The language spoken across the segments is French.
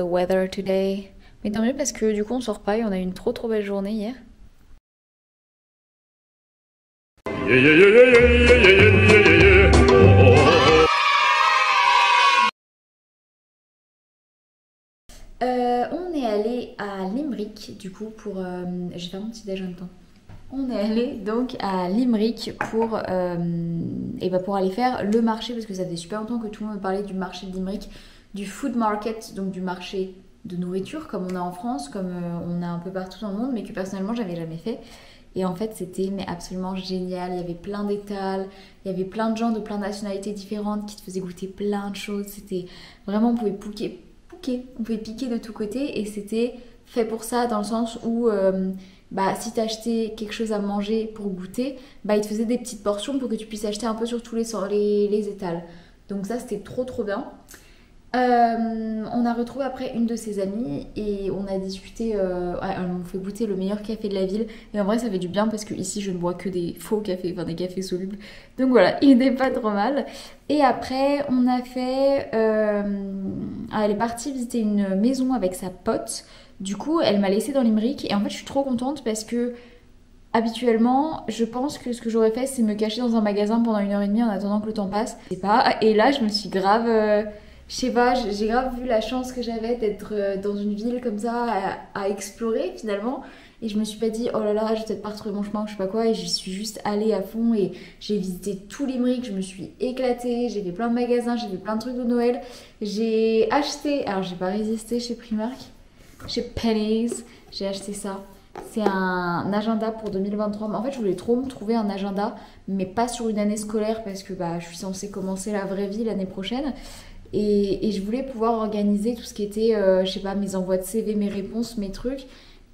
The weather today. Mais tant mieux parce que du coup on sort pas et on a eu une trop belle journée hier. Yeah, yeah, yeah, yeah, yeah, yeah, yeah, yeah, yeah. Oh. On est allé à Limerick du coup pour... J'ai fait mon petit déj en même temps. On est allé donc à Limerick pour aller faire le marché parce que ça faisait super longtemps que tout le monde me parlait du marché de Limerick, du food market, donc du marché de nourriture comme on a en France, comme on a un peu partout dans le monde, mais que personnellement j'avais jamais fait. Et en fait c'était mais absolument génial, il y avait plein d'étals, il y avait plein de gens de plein de nationalités différentes qui te faisaient goûter plein de choses, c'était vraiment on pouvait on pouvait piquer de tous côtés et c'était fait pour ça dans le sens où si t'achetais quelque chose à manger pour goûter, ils te faisaient des petites portions pour que tu puisses acheter un peu sur tous les étals. Donc ça c'était trop bien. On a retrouvé après une de ses amies et on a discuté, elles m'ont fait goûter le meilleur café de la ville et en vrai ça fait du bien parce que ici je ne bois que des faux cafés, enfin des cafés solubles, donc voilà, il n'est pas trop mal. Et après on a fait, elle est partie visiter une maison avec sa pote, du coup elle m'a laissée dans Limerick et en fait je suis trop contente parce que habituellement, je pense que ce que j'aurais fait, c'est me cacher dans un magasin pendant 1 heure et demie en attendant que le temps passe. Je sais pas. Et là, je me suis grave. Je sais pas, j'ai grave vu la chance que j'avais d'être dans une ville comme ça à explorer finalement. Et je me suis pas dit, oh là là, je vais peut-être pas retrouver mon chemin ou je sais pas quoi. Et j'y suis juste allée à fond et j'ai visité tout Limerick. Je me suis éclatée. J'ai fait plein de magasins, j'ai fait plein de trucs de Noël. J'ai acheté. Alors, j'ai pas résisté chez Primark, chez Pennies. J'ai acheté ça. C'est un agenda pour 2023. Mais en fait, je voulais trop me trouver un agenda, mais pas sur une année scolaire parce que je suis censée commencer la vraie vie l'année prochaine. Et je voulais pouvoir organiser tout ce qui était, je sais pas, mes envois de CV, mes réponses, mes trucs.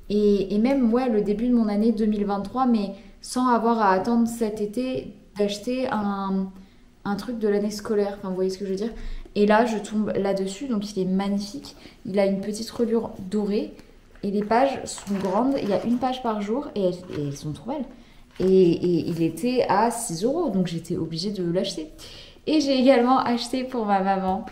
Et même, ouais, le début de mon année 2023, mais sans avoir à attendre cet été d'acheter un truc de l'année scolaire. Enfin, vous voyez ce que je veux dire? Et là, je tombe là-dessus, donc il est magnifique. Il a une petite reliure dorée. Et les pages sont grandes, il y a une page par jour et elles sont trop belles. Et il était à 6 €, donc j'étais obligée de l'acheter. Et j'ai également acheté pour ma maman.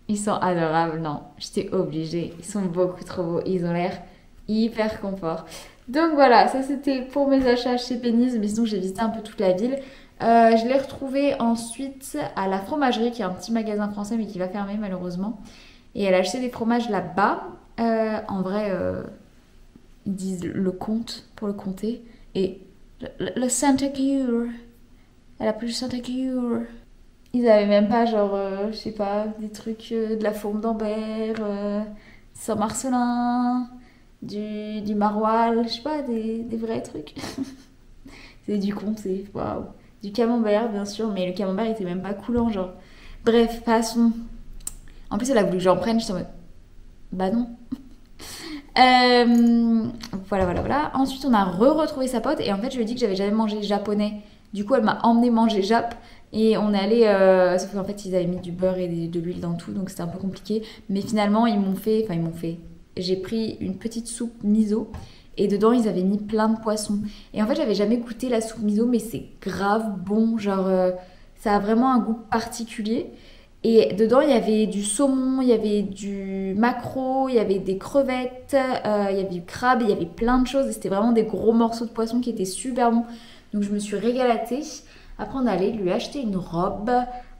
Ils sont adorables, non, j'étais obligée. Ils sont beaucoup trop beaux, ils ont l'air hyper confort. Donc voilà, ça c'était pour mes achats chez Pennies, mais sinon j'ai visité un peu toute la ville. Je l'ai retrouvé ensuite à la fromagerie, qui est un petit magasin français mais qui va fermer malheureusement. Et elle a acheté des fromages là-bas. En vrai, ils disent le comte pour le comté. Et le Santa Cure. Elle a pris le Santa Cure. Ils avaient même pas, genre, je sais pas, des trucs de la fourme d'Ambert, Saint-Marcelin, du maroilles, je sais pas, des vrais trucs. C'est du comté, waouh. Du camembert, bien sûr, mais le camembert était même pas coulant, genre. Bref, passons. En plus, elle a voulu que j'en prenne, j'étais en mode, bah non. Voilà. Ensuite, on a retrouvé sa pote et en fait, je lui ai dit que j'avais jamais mangé japonais. Du coup, elle m'a emmené manger jap et on est allé. Sauf qu'en fait, ils avaient mis du beurre et de l'huile dans tout, donc c'était un peu compliqué. Mais finalement, ils m'ont fait. J'ai pris une petite soupe miso et dedans, ils avaient mis plein de poissons. Et en fait, j'avais jamais goûté la soupe miso, mais c'est grave bon. Genre, ça a vraiment un goût particulier. Et dedans, il y avait du saumon, il y avait du maquereau, il y avait des crevettes, il y avait du crabe, il y avait plein de choses. Et c'était vraiment des gros morceaux de poisson qui étaient super bons. Donc je me suis régalatée. Après, on allait lui acheter une robe.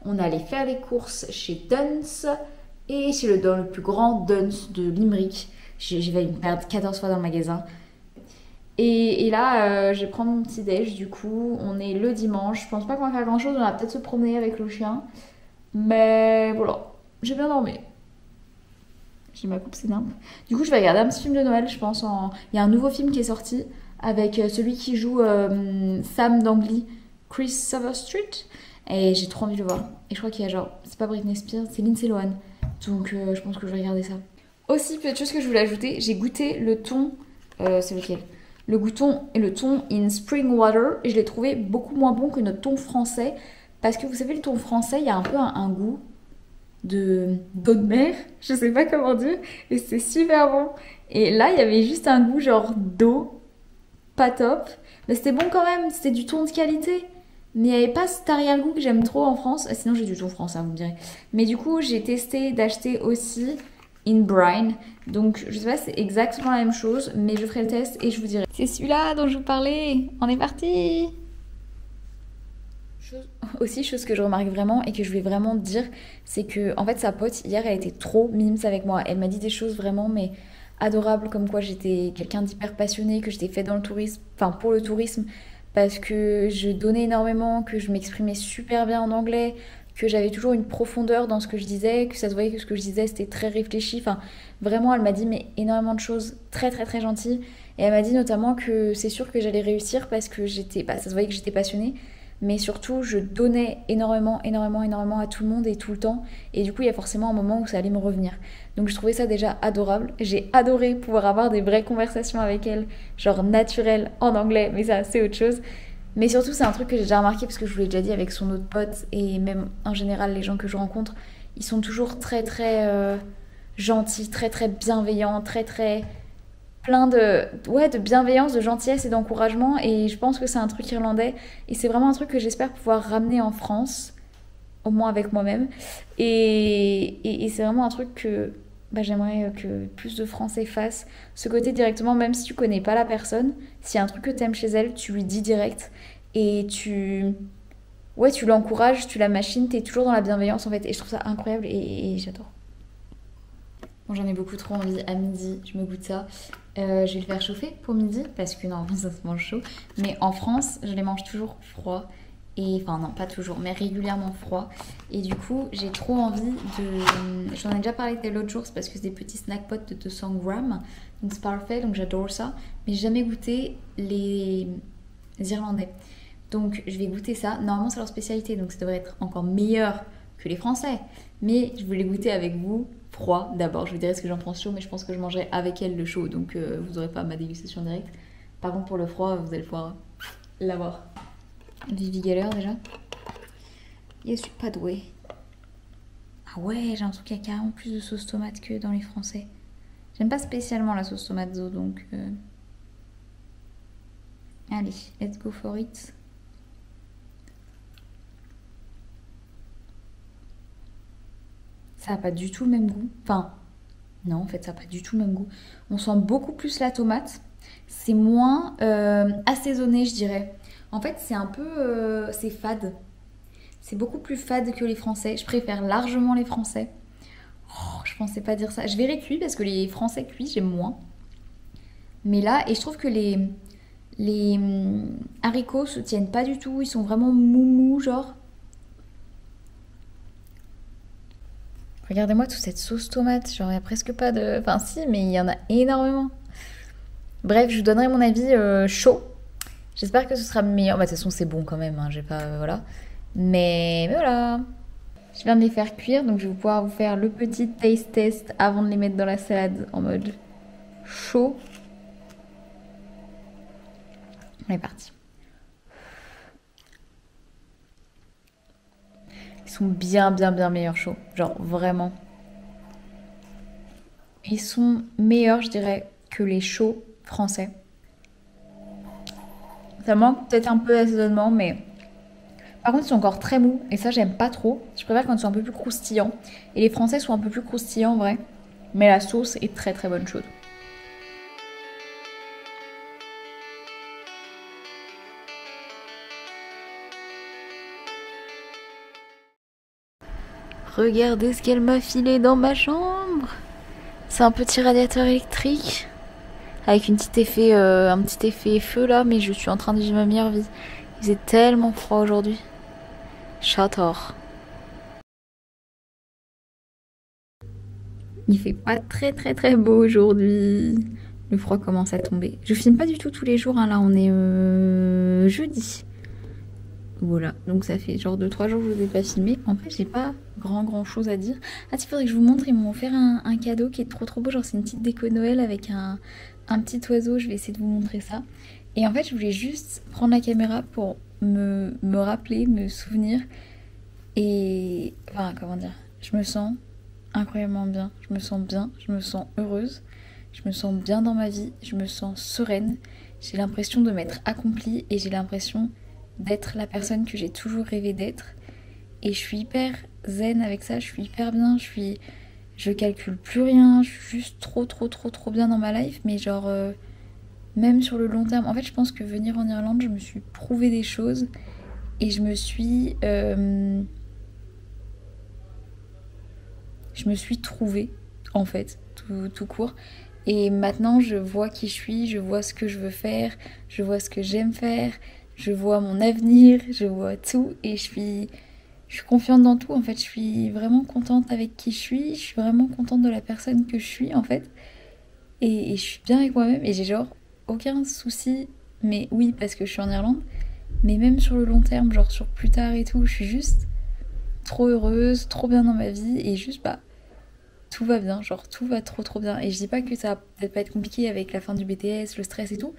On allait faire les courses chez Dunnes et dans le plus grand Dunnes de Limerick. J'ai failli me perdre 14 fois dans le magasin. Et là, je vais prendre mon petit déj. Du coup, on est le dimanche. Je pense pas qu'on va faire grand chose. On va peut-être se promener avec le chien. Mais voilà, j'ai bien dormi. J'ai ma coupe, c'est dingue. Du coup, je vais regarder un petit film de Noël, je pense. Il y a un nouveau film qui est sorti avec celui qui joue Sam d'Angly, Chris Street. Et j'ai trop envie de le voir. Et je crois qu'il y a genre, c'est pas Britney Spears, c'est Lindsay Lohan. Donc je pense que je vais regarder ça. Aussi, petite chose que je voulais ajouter, j'ai goûté le thon, c'est lequel? Le thon in Spring Water. Et je l'ai trouvé beaucoup moins bon que notre thon français. Parce que vous savez, le thon français, il y a un peu un goût d'eau de mer, je sais pas comment dire, et c'est super bon. Et là, il y avait juste un goût genre d'eau, pas top, mais c'était bon quand même, c'était du thon de qualité. Mais il n'y avait pas cet arrière-goût que j'aime trop en France. Sinon, j'ai du tout en France, hein, vous me direz. Mais du coup, j'ai testé d'acheter aussi In Brine. Donc, je sais pas si c'est exactement la même chose, mais je ferai le test et je vous dirai. C'est celui-là dont je vous parlais. On est parti! Aussi, chose que je remarque vraiment et que je voulais vraiment dire, c'est que en fait sa pote hier elle était trop mimes avec moi. Elle m'a dit des choses vraiment mais adorables, comme quoi j'étais quelqu'un d'hyper passionné, que j'étais faite dans le tourisme, enfin pour le tourisme, parce que je donnais énormément, que je m'exprimais super bien en anglais, que j'avais toujours une profondeur dans ce que je disais, que ça se voyait que ce que je disais c'était très réfléchi. Enfin vraiment elle m'a dit mais énormément de choses très très très gentilles et elle m'a dit notamment que c'est sûr que j'allais réussir parce que j'étais, bah, ça se voyait que j'étais passionnée, mais surtout je donnais énormément à tout le monde et tout le temps, et du coup il y a forcément un moment où ça allait me revenir. Donc je trouvais ça déjà adorable, j'ai adoré pouvoir avoir des vraies conversations avec elle, genre naturelles en anglais, mais ça c'est autre chose. Mais surtout c'est un truc que j'ai déjà remarqué parce que je vous l'ai déjà dit avec son autre pote, et même en général les gens que je rencontre, ils sont toujours très très gentils, très très bienveillants, très très plein de, ouais, de bienveillance, de gentillesse et d'encouragement. Et je pense que c'est un truc irlandais. Et c'est vraiment un truc que j'espère pouvoir ramener en France, au moins avec moi-même. Et c'est vraiment un truc que bah, j'aimerais que plus de Français fassent. Ce côté directement, même si tu connais pas la personne, s'il y a un truc que t'aimes chez elle, tu lui dis direct. Et tu... Ouais, tu l'encourages, tu la machines, t'es toujours dans la bienveillance en fait. Et je trouve ça incroyable et j'adore. Bon, j'en ai beaucoup trop envie. À midi, je me goûte ça. Je vais le faire chauffer pour midi parce que normalement ça se mange chaud. Mais en France, je les mange toujours froids. Et enfin, non, pas toujours, mais régulièrement froids. Et du coup, j'ai trop envie de. J'en ai déjà parlé dès l'autre jour, c'est parce que c'est des petits snack pots de 200 grammes. Donc c'est parfait, donc j'adore ça. Mais j'ai jamais goûté les Irlandais. Donc je vais goûter ça. Normalement, c'est leur spécialité, donc ça devrait être encore meilleur que les Français. Mais je voulais goûter avec vous froid d'abord. Je vous dirai ce que j'en pense chaud, mais je pense que je mangerai avec elle le chaud. Donc vous n'aurez pas ma dégustation directe. Par contre, pour le froid, vous allez pouvoir l'avoir. Vivi Geller déjà. Je suis pas douée. Ah ouais, j'ai l'impression qu'il y a carrément plus de sauce tomate que dans les Français. J'aime pas spécialement la sauce tomate zo, donc... Allez, let's go for it. Ça a pas du tout le même goût. Enfin, non, en fait, ça a pas du tout le même goût. On sent beaucoup plus la tomate. C'est moins assaisonné, je dirais. En fait, c'est un peu... c'est fade. C'est beaucoup plus fade que les Français. Je préfère largement les Français. Oh, je pensais pas dire ça. Je verrai cuit parce que les Français cuits, j'aime moins. Mais là, et je trouve que les haricots se tiennent pas du tout. Ils sont vraiment mou, genre. Regardez-moi toute cette sauce tomate. Genre, il n'y a presque pas de... Enfin, si, mais il y en a énormément. Bref, je vous donnerai mon avis chaud. J'espère que ce sera meilleur. Bah, de toute façon, c'est bon quand même. Hein. J'ai pas... voilà. Mais voilà. Je viens de les faire cuire. Donc, je vais pouvoir vous faire le petit taste test avant de les mettre dans la salade en mode chaud. On est parti. Ils sont bien meilleurs chauds. Genre, vraiment. Ils sont meilleurs, je dirais, que les chauds français. Ça manque peut-être un peu d'assaisonnement, mais... Par contre, ils sont encore très mous, et ça, j'aime pas trop. Je préfère quand ils sont un peu plus croustillants. Et les Français sont un peu plus croustillants, en vrai. Mais la sauce est très bonne chaude. Regardez ce qu'elle m'a filé dans ma chambre. C'est un petit radiateur électrique. Avec un petit effet feu là, mais je suis en train de vivre ma meilleure vie. Il faisait tellement froid aujourd'hui. J'adore. Il fait pas très beau aujourd'hui. Le froid commence à tomber. Je filme pas du tout tous les jours, hein. Là on est jeudi. Voilà, donc ça fait genre 2-3 jours que je vous ai pas filmé. En fait, j'ai pas grand chose à dire. Ah, il faudrait que je vous montre, ils m'ont offert un cadeau qui est trop beau. Genre, c'est une petite déco Noël avec un petit oiseau. Je vais essayer de vous montrer ça. Et en fait, je voulais juste prendre la caméra pour me rappeler, me souvenir. Et. Enfin, comment dire, je me sens incroyablement bien. Je me sens bien, je me sens heureuse. Je me sens bien dans ma vie. Je me sens sereine. J'ai l'impression de m'être accomplie et j'ai l'impression d'être la personne que j'ai toujours rêvé d'être. Et je suis hyper zen avec ça, je suis hyper bien, je calcule plus rien, je suis juste trop bien dans ma life, mais genre même sur le long terme. En fait, je pense que venir en Irlande, je me suis prouvé des choses et je me suis trouvée en fait, tout court. Et maintenant, je vois qui je suis, je vois ce que je veux faire, je vois ce que j'aime faire, je vois mon avenir, je vois tout et je suis confiante dans tout en fait, je suis vraiment contente avec qui je suis vraiment contente de la personne que je suis en fait. Et je suis bien avec moi-même et j'ai genre aucun souci, mais oui parce que je suis en Irlande, mais même sur le long terme, genre sur plus tard et tout, je suis juste trop heureuse, trop bien dans ma vie et juste bah tout va bien, genre tout va trop bien. Et je dis pas que ça va peut-être pas être compliqué avec la fin du BTS, le stress et tout,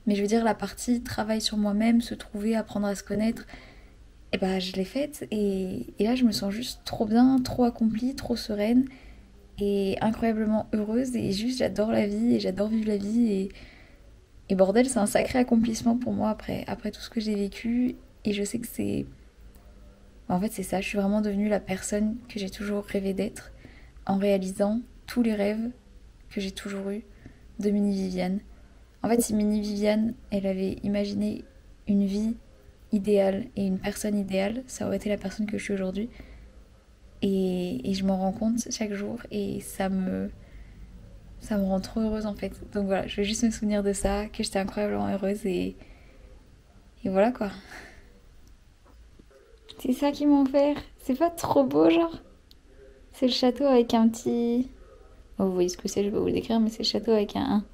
mais je veux dire la partie travail sur moi-même, se trouver, apprendre à se connaître, et bah je l'ai faite et là je me sens juste trop bien, trop accomplie, trop sereine et incroyablement heureuse et juste j'adore la vie et j'adore vivre la vie et bordel c'est un sacré accomplissement pour moi après tout ce que j'ai vécu et je sais que c'est... En fait c'est ça, je suis vraiment devenue la personne que j'ai toujours rêvé d'être en réalisant tous les rêves que j'ai toujours eus de Mini Viviane. En fait si Mini Viviane elle avait imaginé une vie idéale et une personne idéale, ça aurait été la personne que je suis aujourd'hui. Et je m'en rends compte chaque jour et ça me rend trop heureuse en fait. Donc voilà, je vais juste me souvenir de ça, que j'étais incroyablement heureuse et voilà quoi. C'est ça qu'ils m'ont offert. C'est pas trop beau genre? C'est le château avec un petit... Oh, vous voyez ce que c'est, je vais pas vous le décrire, mais c'est le château avec un